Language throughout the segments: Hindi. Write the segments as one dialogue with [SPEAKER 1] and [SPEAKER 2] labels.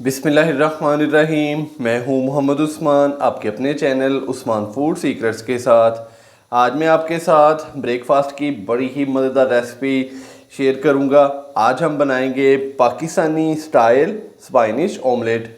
[SPEAKER 1] बिस्मिल्लाहिर्रहमानिर्रहीम। मैं हूं मोहम्मद उस्मान, आपके अपने चैनल उस्मान फूड सीक्रेट्स के साथ। आज मैं आपके साथ ब्रेकफास्ट की बड़ी ही मज़ेदार रेसिपी शेयर करूंगा। आज हम बनाएंगे Pakistani style Spanish omelette.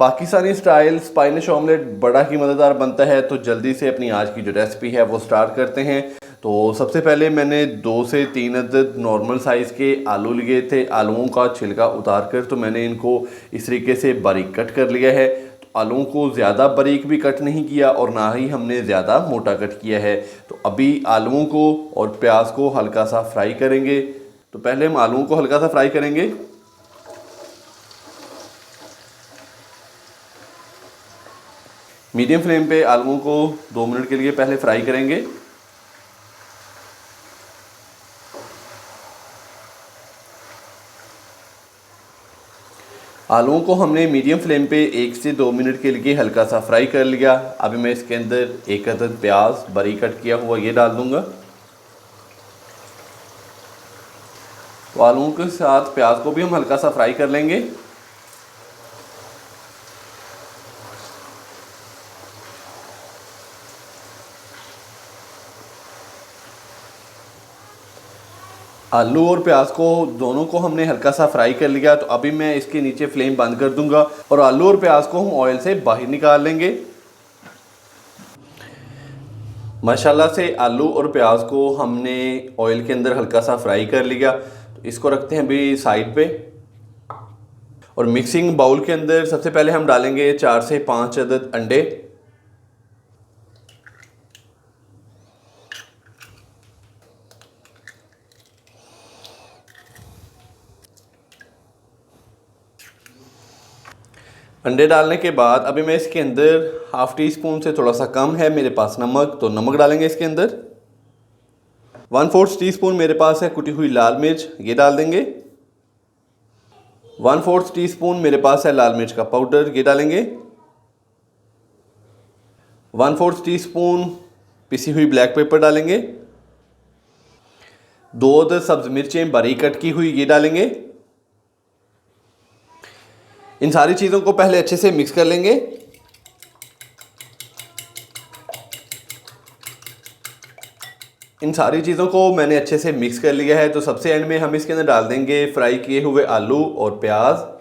[SPEAKER 1] Pakistani style Spanish omelette बड़ा ही मज़ेदार बनता है, तो जल्दी से अपनी आज की जो रेसिपी है वो स्टार्ट करते हैं। तो सबसे पहले मैंने 2 से 3 अदद नॉर्मल साइज़ के आलू लिए थे। आलूओं का छिलका उतार कर तो मैंने इनको इस तरीके से बारीक कट कर लिया है। तो आलूओं को ज़्यादा बारीक भी कट नहीं किया और ना ही हमने ज़्यादा मोटा कट किया है। तो अभी आलूओं को और प्याज को हल्का सा फ्राई करेंगे। तो पहले हम आलूओं को हल्का सा फ्राई करेंगे। मीडियम फ्लेम पे आलूओं को 2 मिनट के लिए पहले फ्राई करेंगे। आलूओं को हमने मीडियम फ्लेम पे 1 से 2 मिनट के लिए हल्का सा फ्राई कर लिया। अभी मैं इसके अंदर 1 अदद प्याज बारीक कट किया हुआ ये डाल दूंगा। तो आलूओं के साथ प्याज को भी हम हल्का सा फ्राई कर लेंगे। आलू और प्याज को दोनों को हमने हल्का सा फ्राई कर लिया। तो अभी मैं इसके नीचे फ्लेम बंद कर दूंगा और आलू और प्याज को हम ऑयल से बाहर निकाल लेंगे। माशाल्लाह से आलू और प्याज को हमने ऑयल के अंदर हल्का सा फ्राई कर लिया। तो इसको रखते हैं अभी साइड पे। और मिक्सिंग बाउल के अंदर सबसे पहले हम डालेंगे 4 से 5 अदद अंडे। अंडे डालने के बाद अभी मैं इसके अंदर हाफ़ टी स्पून से थोड़ा सा कम है मेरे पास नमक, तो नमक डालेंगे इसके अंदर। 1/4 टी स्पून मेरे पास है कुटी हुई लाल मिर्च, ये डाल देंगे। 1/4 टी स्पून मेरे पास है लाल मिर्च का पाउडर, ये डालेंगे। 1/4 टी स्पून पिसी हुई ब्लैक पेपर डालेंगे। 2 अदद सब्ज़ मिर्चें बारीक कट की हुई ये डालेंगे। इन सारी चीज़ों को पहले अच्छे से मिक्स कर लेंगे। इन सारी चीज़ों को मैंने अच्छे से मिक्स कर लिया है। तो सबसे एंड में हम इसके अंदर डाल देंगे फ्राई किए हुए आलू और प्याज।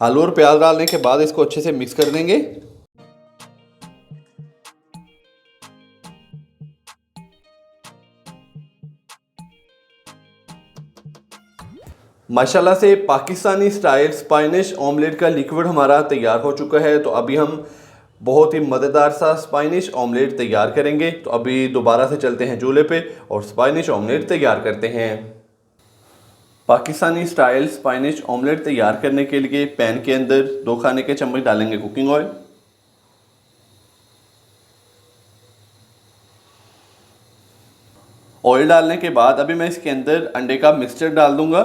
[SPEAKER 1] आलू और प्याज डालने के बाद इसको अच्छे से मिक्स कर देंगे। माशाल्लाह से पाकिस्तानी स्टाइल स्पाइनिश ऑमलेट का लिक्विड हमारा तैयार हो चुका है। तो अभी हम बहुत ही मज़ेदार सा स्पाइनिश ऑमलेट तैयार करेंगे। तो अभी दोबारा से चलते हैं चूल्हे पे और स्पाइनिश ऑमलेट तैयार करते हैं। पाकिस्तानी स्टाइल स्पाइनिश ऑमलेट तैयार करने के लिए पैन के अंदर 2 खाने के चम्मच डालेंगे कुकिंग ऑयल। ऑयल डालने के बाद अभी मैं इसके अंदर अंडे का मिक्सचर डाल दूंगा।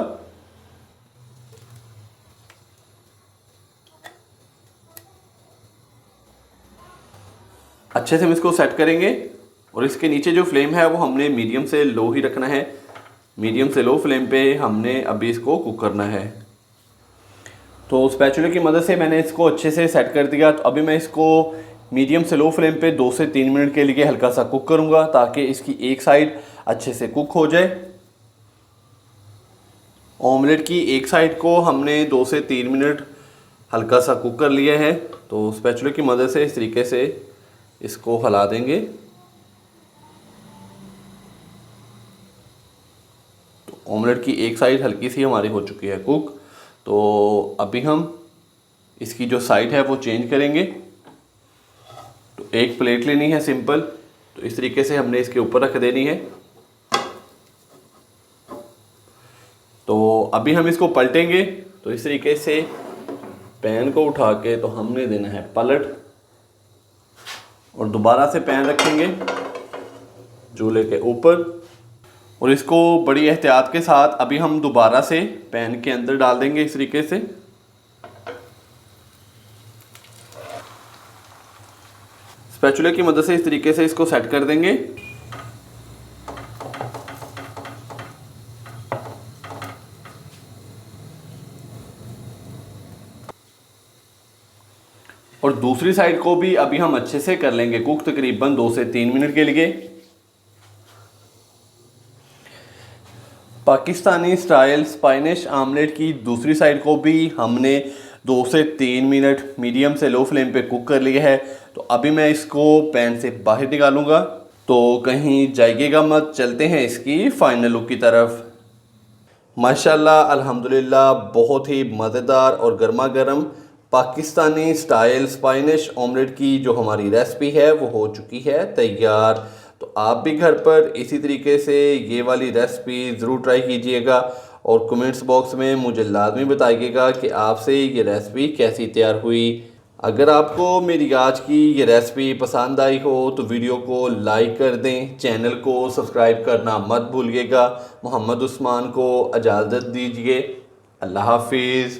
[SPEAKER 1] अच्छे से हम इसको सेट करेंगे और इसके नीचे जो फ्लेम है वो हमने मीडियम से लो ही रखना है। मीडियम से लो फ्लेम पे हमने अभी इसको कुक करना है। तो स्पैचुला की मदद से मैंने इसको अच्छे से सेट कर दिया। तो अभी मैं इसको मीडियम से लो फ्लेम पे 2 से 3 मिनट के लिए हल्का सा कुक करूंगा ताकि इसकी एक साइड अच्छे से कुक हो जाए। ऑमलेट की एक साइड को हमने 2 से 3 मिनट हल्का सा कुक कर लिया है। तो स्पैचुला की मदद से इस तरीके से इसको हिला देंगे। तो ऑमलेट की एक साइड हल्की सी हमारी हो चुकी है कुक। तो अभी हम इसकी जो साइड है वो चेंज करेंगे। तो एक प्लेट लेनी है सिंपल, तो इस तरीके से हमने इसके ऊपर रख देनी है। तो अभी हम इसको पलटेंगे। तो इस तरीके से पैन को उठा के तो हमने देना है पलट और दोबारा से पैन रखेंगे चूल्हे के ऊपर और इसको बड़ी एहतियात के साथ अभी हम दोबारा से पैन के अंदर डाल देंगे इस तरीके से। स्पैचुला की मदद से इस तरीके से इसको सेट कर देंगे। और दूसरी साइड को भी अभी हम अच्छे से कर लेंगे कुक, तकरीबन 2 से 3 मिनट के लिए। पाकिस्तानी स्टाइल स्पाइनिश आमलेट की दूसरी साइड को भी हमने 2 से 3 मिनट मीडियम से लो फ्लेम पे कुक कर लिया है। तो अभी मैं इसको पैन से बाहर निकालूंगा, तो कहीं जाइएगा मत, चलते हैं इसकी फाइनल लुक की तरफ। माशाल्लाह अल्हम्दुलिल्लाह बहुत ही मज़ेदार और गर्मा गर्म पाकिस्तानी स्टाइल स्पाइनिश ऑमलेट की जो हमारी रेसिपी है वो हो चुकी है तैयार। तो आप भी घर पर इसी तरीके से ये वाली रेसिपी ज़रूर ट्राई कीजिएगा और कमेंट्स बॉक्स में मुझे लाजमी बताइएगा कि आपसे ये रेसिपी कैसी तैयार हुई। अगर आपको मेरी आज की ये रेसिपी पसंद आई हो तो वीडियो को लाइक कर दें, चैनल को सब्सक्राइब करना मत भूलिएगा। मोहम्मद उस्मान को इजाज़त दीजिए। अल्लाह हाफिज़।